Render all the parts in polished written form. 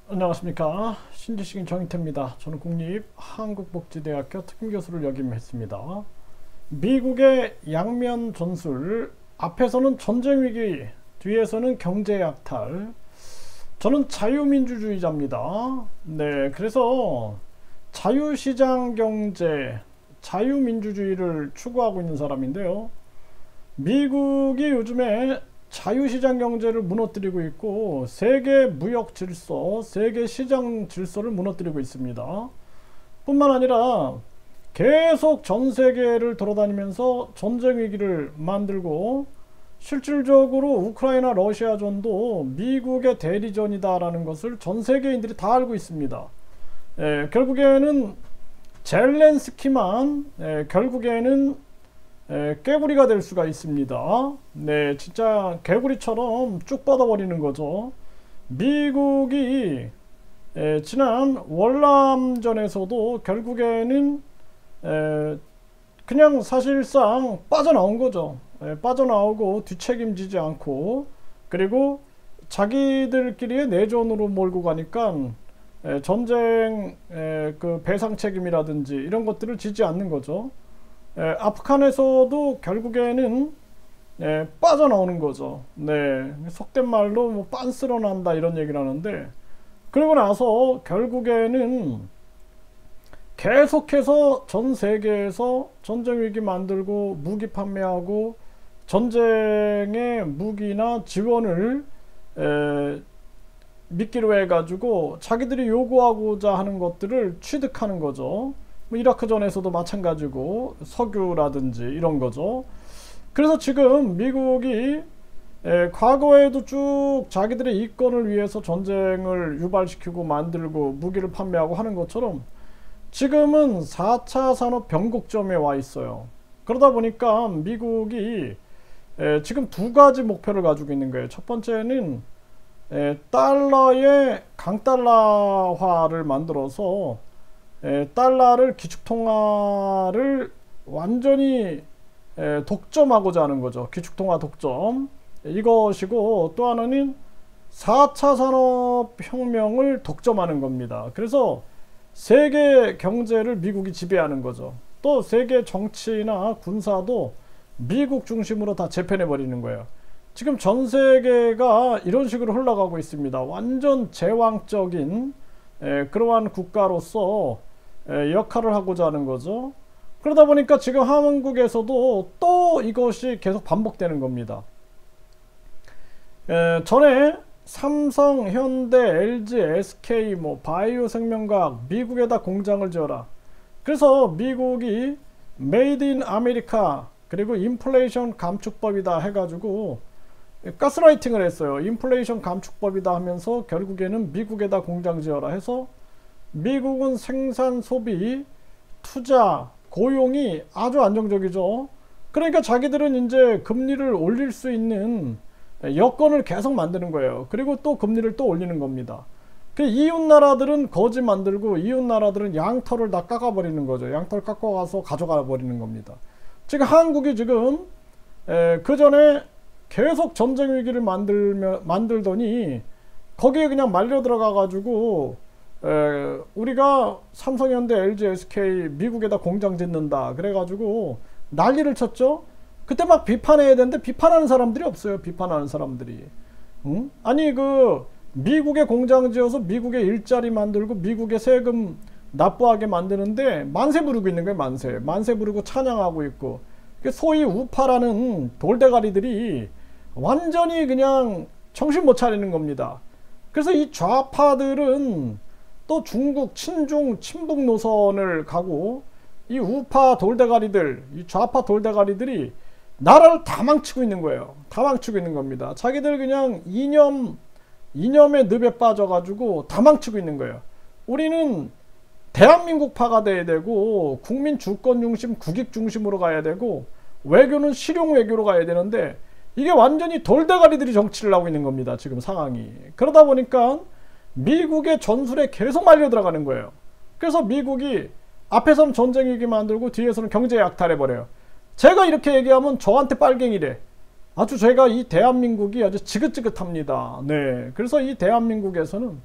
안녕하십니까. 신지식인 정인태입니다. 저는 국립한국복지대학교 특임교수를 역임했습니다. 미국의 양면 전술, 앞에서는 전쟁위기, 뒤에서는 경제약탈. 저는 자유민주주의자입니다. 네, 그래서 자유시장 경제, 자유민주주의를 추구하고 있는 사람인데요. 미국이 요즘에 자유시장 경제를 무너뜨리고 있고 세계 무역 질서, 세계 시장 질서를 무너뜨리고 있습니다. 뿐만 아니라 계속 전 세계를 돌아다니면서 전쟁 위기를 만들고 실질적으로 우크라이나 러시아전도 미국의 대리전이다라는 것을 전 세계인들이 다 알고 있습니다. 결국에는 젤렌스키만 결국에는 깨구리가 될 수가 있습니다. 네, 진짜 개구리처럼 쭉 뻗어버리는 거죠. 미국이 지난 월남전에서도 결국에는 그냥 사실상 빠져나온 거죠. 빠져나오고 뒤책임지지 않고, 그리고 자기들끼리의 내전으로 몰고 가니까 전쟁 그 배상 책임이라든지 이런 것들을 지지 않는 거죠. 아프간에서도 결국에는 빠져나오는 거죠. 네, 속된 말로 뭐 빤스러 난다 이런 얘기를 하는데, 그러고 나서 결국에는 계속해서 전 세계에서 전쟁 위기 만들고 무기 판매하고 전쟁의 무기나 지원을 미끼로 해가지고 자기들이 요구하고자 하는 것들을 취득하는 거죠. 뭐 이라크전에서도 마찬가지고 석유라든지 이런 거죠. 그래서 지금 미국이 과거에도 쭉 자기들의 이권을 위해서 전쟁을 유발시키고 만들고 무기를 판매하고 하는 것처럼 지금은 4차 산업 변곡점에 와 있어요. 그러다 보니까 미국이 지금 두 가지 목표를 가지고 있는 거예요. 첫 번째는 달러의 강달러화를 만들어서 달러를 기축통화를 완전히 독점하고자 하는 거죠. 기축통화 독점. 이것이고, 또 하나는 4차 산업혁명을 독점하는 겁니다. 그래서 세계 경제를 미국이 지배하는 거죠. 또 세계 정치나 군사도 미국 중심으로 다 재편해 버리는 거예요. 지금 전 세계가 이런 식으로 흘러가고 있습니다. 완전 제왕적인 그러한 국가로서 역할을 하고자 하는 거죠. 그러다 보니까 지금 한국에서도 또 이것이 계속 반복되는 겁니다. 전에 삼성, 현대, LG, SK, 뭐 바이오생명과학, 미국에다 공장을 지어라. 그래서 미국이 메이드 인 아메리카, 그리고 인플레이션 감축법이다 해가지고 가스라이팅을 했어요. 인플레이션 감축법이다 하면서 결국에는 미국에다 공장 지어라 해서 미국은 생산, 소비, 투자, 고용이 아주 안정적이죠. 그러니까 자기들은 이제 금리를 올릴 수 있는 여건을 계속 만드는 거예요. 그리고 또 금리를 또 올리는 겁니다. 그 이웃 나라들은 거지 만들고 이웃 나라들은 양털을 다 깎아버리는 거죠. 양털 깎아가서 가져가 버리는 겁니다. 지금 한국이 지금 그 전에 계속 전쟁 위기를 만들더니 거기에 그냥 말려 들어가 가지고 우리가 삼성, 현대, LG, SK 미국에다 공장 짓는다 그래가지고 난리를 쳤죠. 그때 막 비판해야 되는데 비판하는 사람들이 없어요. 비판하는 사람들이. 응? 아니 그 미국에 공장 지어서 미국에 일자리 만들고 미국에 세금 납부하게 만드는데 만세 부르고 있는 거예요. 만세 부르고 찬양하고 있고, 소위 우파라는 돌대가리들이 완전히 그냥 정신 못 차리는 겁니다. 그래서 이 좌파들은 또 중국 친중 친북 노선을 가고, 이 우파 돌대가리들, 이 좌파 돌대가리들이 나라를 다 망치고 있는 거예요. 다 망치고 있는 겁니다. 자기들 그냥 이념의 늪에 빠져가지고 다 망치고 있는 거예요. 우리는 대한민국파가 돼야 되고 국민 주권 중심, 국익 중심으로 가야 되고 외교는 실용 외교로 가야 되는데 이게 완전히 돌대가리들이 정치를 하고 있는 겁니다. 지금 상황이. 그러다 보니까 미국의 전술에 계속 말려 들어가는 거예요. 그래서 미국이 앞에서는 전쟁 위기 만들고 뒤에서는 경제 약탈해버려요. 제가 이렇게 얘기하면 저한테 빨갱이래. 아주 제가 이 대한민국이 아주 지긋지긋합니다. 네. 그래서 이 대한민국에서는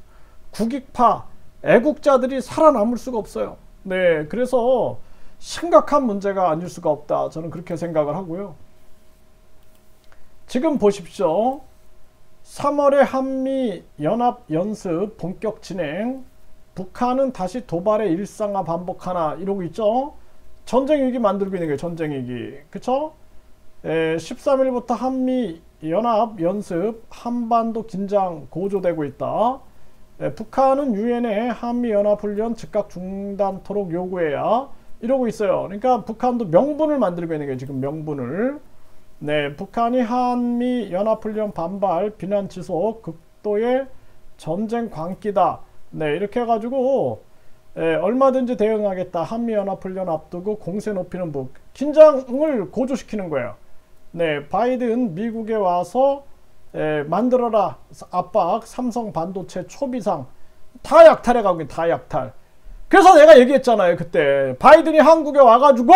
국익파, 애국자들이 살아남을 수가 없어요. 네, 그래서 심각한 문제가 아닐 수가 없다. 저는 그렇게 생각을 하고요. 지금 보십시오. 3월에 한미연합연습 본격 진행. 북한은 다시 도발의 일상화 반복하나 이러고 있죠. 전쟁 위기 만들고 있는 거예요. 전쟁 위기. 그쵸? 13일부터 한미연합연습 한반도 긴장 고조되고 있다. 북한은 유엔에 한미연합훈련 즉각 중단토록 요구해야 이러고 있어요. 그러니까 북한도 명분을 만들고 있는 거예요. 지금 명분을. 네, 북한이 한미연합훈련 반발, 비난 지속, 극도의 전쟁 광기다. 네, 이렇게 해가지고 얼마든지 대응하겠다. 한미연합훈련 앞두고 공세 높이는 북. 긴장을 고조시키는 거예요. 네, 바이든 미국에 와서 만들어라 압박, 삼성 반도체 초비상 다 약탈해 가고 다 약탈. 그래서 내가 얘기했잖아요. 그때 바이든이 한국에 와가지고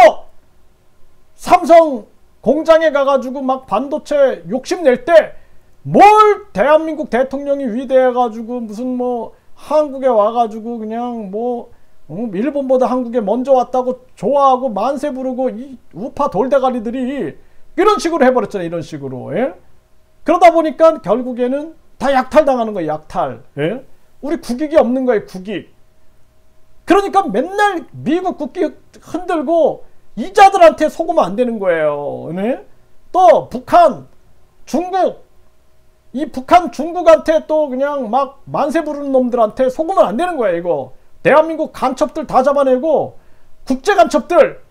삼성 공장에 가가지고 막 반도체 욕심낼 때 뭘 대한민국 대통령이 위대해가지고 무슨 뭐 한국에 와가지고 그냥 뭐 일본보다 한국에 먼저 왔다고 좋아하고 만세 부르고 이 우파 돌대가리들이 이런 식으로 해버렸잖아요. 이런 식으로. 예? 그러다 보니까 결국에는 다 약탈당하는 거예요. 약탈. 예? 우리 국익이 없는 거예요. 국익. 그러니까 맨날 미국 국익 흔들고 이자들한테 속으면 안 되는 거예요. 네? 또 북한, 중국, 이 북한, 중국한테 또 그냥 막 만세 부르는 놈들한테 속으면 안 되는 거예요. 이거 대한민국 간첩들 다 잡아내고 국제 간첩들,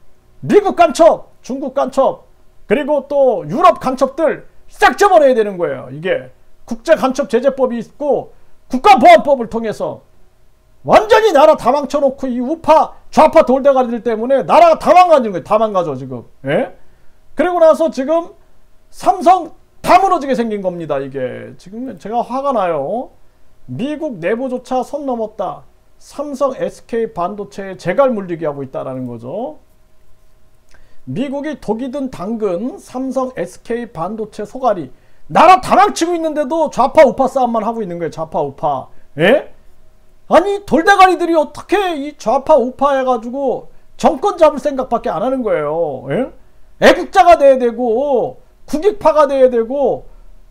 미국 간첩, 중국 간첩, 그리고 또 유럽 간첩들 싹 잡아내야 되는 거예요. 이게 국제 간첩 제재법이 있고 국가보안법을 통해서 완전히 나라 다 망쳐놓고 이 우파 좌파 돌대가리들 때문에 나라가 다 망가지는 거예요. 다 망가져 지금. 예? 그리고 나서 지금 삼성 다 무너지게 생긴 겁니다. 이게 지금 제가 화가 나요. 미국 내부조차 선 넘었다. 삼성 SK 반도체에 재갈 물리게 하고 있다라는 거죠. 미국이 독이 든 당근 삼성 SK 반도체 소가리 나라 다 망치고 있는데도 좌파 우파 싸움만 하고 있는 거예요. 좌파 우파. 예? 아니 돌대가리들이 어떻게 이 좌파 우파 해가지고 정권 잡을 생각밖에 안 하는 거예요. 예? 애국자가 돼야 되고 국익파가 돼야 되고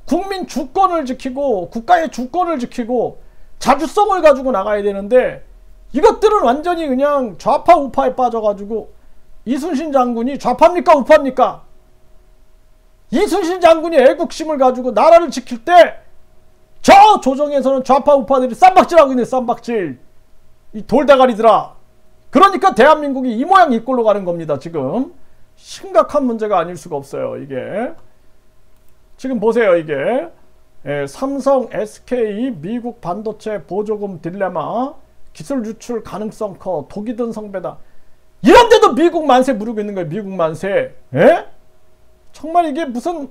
국민 주권을 지키고 국가의 주권을 지키고 자주성을 가지고 나가야 되는데 이것들은 완전히 그냥 좌파 우파에 빠져가지고 이순신 장군이 좌파입니까 우파입니까? 이순신 장군이 애국심을 가지고 나라를 지킬 때 저 조정에서는 좌파 우파들이 쌈박질하고 있네. 쌈박질. 이 돌대가리들아. 그러니까 대한민국이 이 모양 이 꼴로 가는 겁니다. 지금 심각한 문제가 아닐 수가 없어요. 이게 지금 보세요. 이게 삼성, SK, 미국 반도체 보조금 딜레마, 기술 유출 가능성 커, 독이 든 성배다. 이런데도 미국 만세 부르고 있는 거예요. 미국 만세. 예? 정말 이게 무슨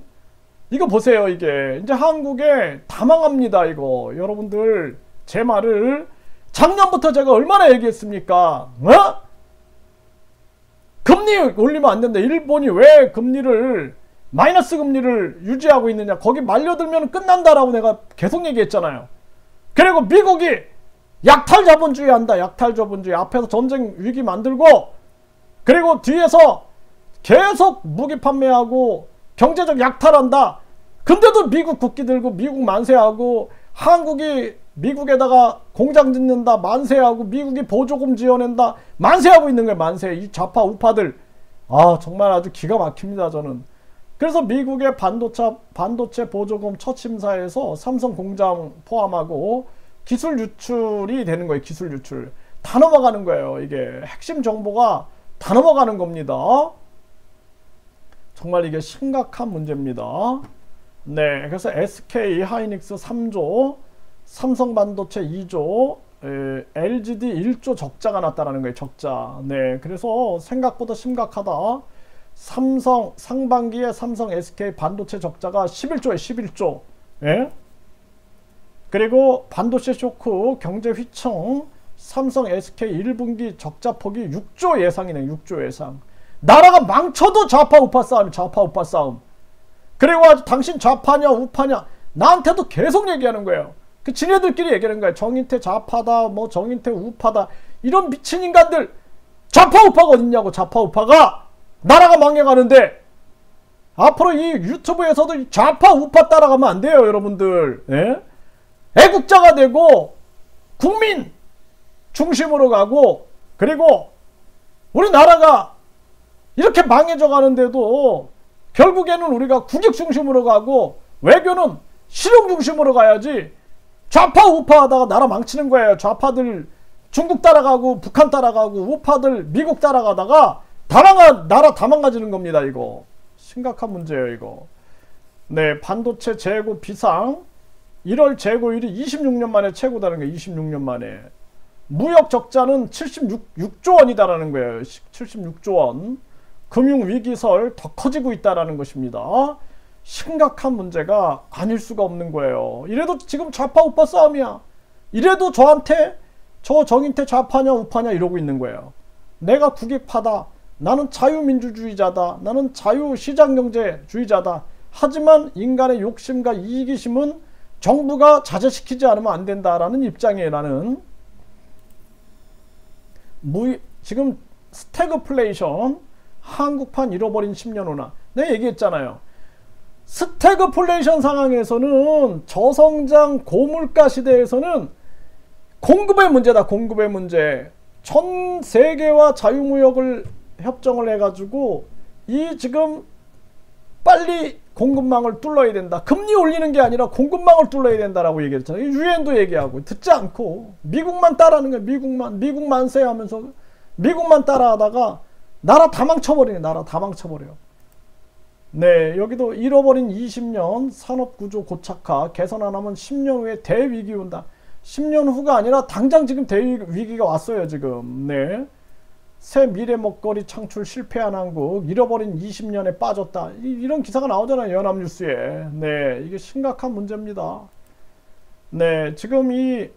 이거 보세요. 이게 이제 한국에 다 망합니다. 이거 여러분들 제 말을 작년부터 제가 얼마나 얘기했습니까? 어? 금리 올리면 안 된다. 일본이 왜 금리를 마이너스 금리를 유지하고 있느냐. 거기 말려들면 끝난다라고 내가 계속 얘기했잖아요. 그리고 미국이 약탈 자본주의 한다. 약탈 자본주의. 앞에서 전쟁 위기 만들고 그리고 뒤에서 계속 무기 판매하고 경제적 약탈한다. 근데도 미국 국기 들고 미국 만세하고 한국이 미국에다가 공장 짓는다 만세하고 미국이 보조금 지어낸다 만세하고 있는 거예요. 만세. 이 좌파 우파들 아 정말 아주 기가 막힙니다. 저는. 그래서 미국의 반도체 보조금 첫 심사에서 삼성 공장 포함하고 기술 유출이 되는 거예요. 기술 유출. 다 넘어가는 거예요. 이게 핵심 정보가 다 넘어가는 겁니다. 정말 이게 심각한 문제입니다. 네, 그래서 SK 하이닉스 3조, 삼성 반도체 2조, LGD 1조 적자가 났다는 거예요. 적자. 네, 그래서 생각보다 심각하다. 삼성 상반기에 삼성 SK 반도체 적자가 11조에 11조. 예? 그리고 반도체 쇼크 경제 휘청 삼성 SK 1분기 적자 폭이 6조 예상이네. 6조 예상. 나라가 망쳐도 좌파 우파 싸움. 좌파 우파 싸움. 그리고 아주 당신 좌파냐 우파냐 나한테도 계속 얘기하는 거예요. 그 지네들끼리 얘기하는 거야. 정인태 좌파다, 뭐 정인태 우파다. 이런 미친 인간들. 좌파 우파가 어딨냐고. 좌파 우파가 나라가 망해가는데 앞으로 이 유튜브에서도 좌파 우파 따라가면 안 돼요, 여러분들. 예? 애국자가 되고 국민 중심으로 가고, 그리고 우리나라가 이렇게 망해져 가는데도 결국에는 우리가 국익 중심으로 가고 외교는 실용 중심으로 가야지. 좌파 우파 하다가 나라 망치는 거예요. 좌파들 중국 따라가고 북한 따라가고 우파들 미국 따라가다가 나라 다 망가지는 겁니다. 이거 심각한 문제예요. 이거. 네, 반도체 재고 비상 1월 재고율이 26년 만에 최고다는 거예요. 26년 만에. 무역 적자는 76조 원이다라는 거예요. 76조 원. 금융위기설 더 커지고 있다라는 것입니다. 심각한 문제가 아닐 수가 없는 거예요. 이래도 지금 좌파 우파 싸움이야. 이래도 저한테 저 정인태 좌파냐 우파냐 이러고 있는 거예요. 내가 국익파다. 나는 자유민주주의자다. 나는 자유시장경제주의자다. 하지만 인간의 욕심과 이기심은 정부가 자제시키지 않으면 안 된다라는 입장이에요. 나는 지금 스태그플레이션, 한국판 잃어버린 10년 후나. 내가 얘기했잖아요. 스태그플레이션 상황에서는 저성장 고물가 시대에서는 공급의 문제다. 공급의 문제. 전 세계와 자유무역을 협정을 해가지고 이 지금 빨리 공급망을 뚫어야 된다. 금리 올리는 게 아니라 공급망을 뚫어야 된다라고 얘기했잖아요. 유엔도 얘기하고 듣지 않고 미국만 따라하는 거예요. 미국 만세 하면서 미국만 따라하다가 나라 다 망쳐버리네. 나라 다 망쳐버려요. 네, 여기도 잃어버린 20년 산업구조 고착화 개선 안 하면 10년 후에 대위기 온다. 10년 후가 아니라 당장 지금 대위기가 왔어요. 지금. 네, 새 미래 먹거리 창출 실패한 한국 잃어버린 20년에 빠졌다. 이런 기사가 나오잖아요. 연합뉴스에. 네, 이게 심각한 문제입니다. 네, 지금 이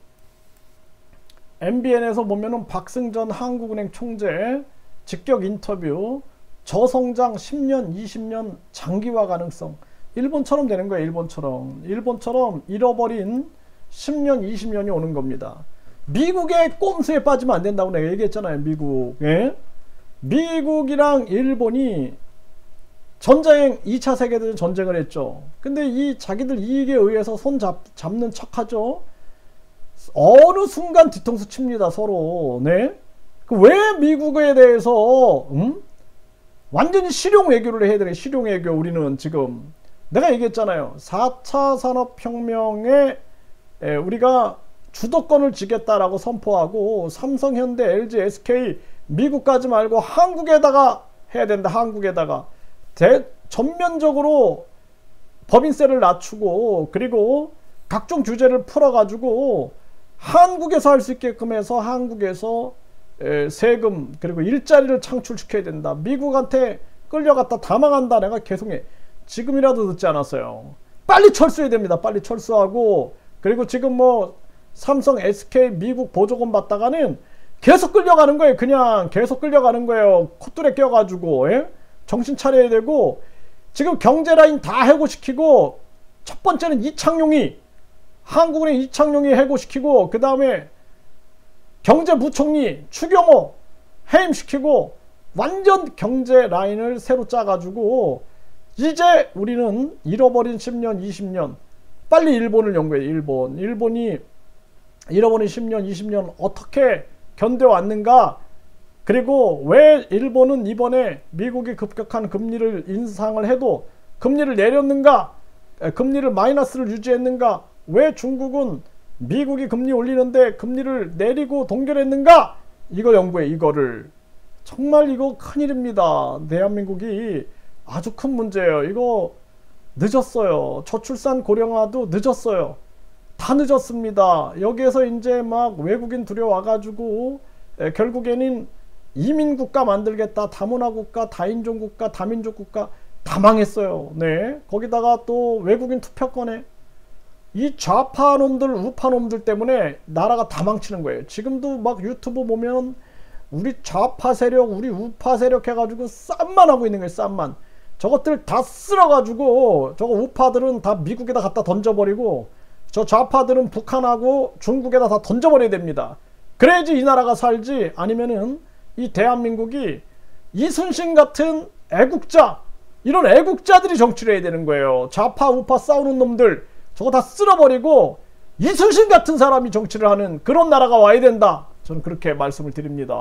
MBN에서 보면은 박승전 한국은행 총재 직격 인터뷰, 저성장 10년, 20년 장기화 가능성. 일본처럼 되는 거예요. 일본처럼 잃어버린 10년, 20년이 오는 겁니다. 미국의 꼼수에 빠지면 안 된다고 내가 얘기했잖아요. 미국. 예? 미국이랑 일본이 전쟁, 2차 세계대전 전쟁을 했죠. 근데 이 자기들 이익에 의해서 손 잡는 척 하죠. 어느 순간 뒤통수 칩니다. 서로. 네? 왜 미국에 대해서 완전히 실용 외교를 해야 되네. 실용 외교. 우리는 지금 내가 얘기했잖아요. 4차 산업혁명에 우리가 주도권을 쥐겠다라고 선포하고 삼성, 현대, LG, SK 미국 가지 말고 한국에다가 해야 된다. 한국에다가 전면적으로 법인세를 낮추고 그리고 각종 규제를 풀어가지고 한국에서 할 수 있게끔 해서 한국에서 세금 그리고 일자리를 창출시켜야 된다. 미국한테 끌려갔다 다 망한다. 내가 계속해. 지금이라도 듣지 않았어요. 빨리 철수해야 됩니다. 빨리 철수하고 그리고 지금 뭐 삼성, SK, 미국 보조금 받다가는 계속 끌려가는 거예요. 그냥 계속 끌려가는 거예요. 콧줄에 껴가지고. 예? 정신 차려야 되고 지금 경제라인 다 해고시키고 첫 번째는 이창용이 한국은행 이창용이 해고시키고 그 다음에 경제부총리 추경호 해임시키고 완전 경제 라인을 새로 짜가지고 이제 우리는 잃어버린 10년, 20년 빨리 일본을 연구해요. 일본이 잃어버린 10년, 20년 어떻게 견뎌왔는가. 그리고 왜 일본은 이번에 미국이 급격한 금리를 인상을 해도 금리를 내렸는가. 금리를 마이너스를 유지했는가. 왜 중국은 미국이 금리 올리는데 금리를 내리고 동결했는가. 이거 연구해. 이거를. 정말 이거 큰일입니다. 대한민국이 아주 큰 문제예요. 이거 늦었어요. 저출산 고령화도 늦었어요. 다 늦었습니다. 여기에서 이제 막 외국인 들여와가지고 결국에는 이민국가 만들겠다. 다문화국가, 다인종국가, 다민족국가 다 망했어요. 네, 거기다가 또 외국인 투표권에 이 좌파놈들, 우파놈들 때문에 나라가 다 망치는 거예요. 지금도 막 유튜브 보면 우리 좌파 세력, 우리 우파 세력 해가지고 쌈만 하고 있는 거예요. 쌈만. 저것들 다 쓸어가지고 저거 우파들은 다 미국에다 갖다 던져버리고 저 좌파들은 북한하고 중국에다 다 던져버려야 됩니다. 그래야지 이 나라가 살지, 아니면은 이 대한민국이 이순신 같은 애국자, 이런 애국자들이 정치를 해야 되는 거예요. 좌파 우파 싸우는 놈들 저거 다 쓸어버리고 이순신 같은 사람이 정치를 하는 그런 나라가 와야 된다. 저는 그렇게 말씀을 드립니다.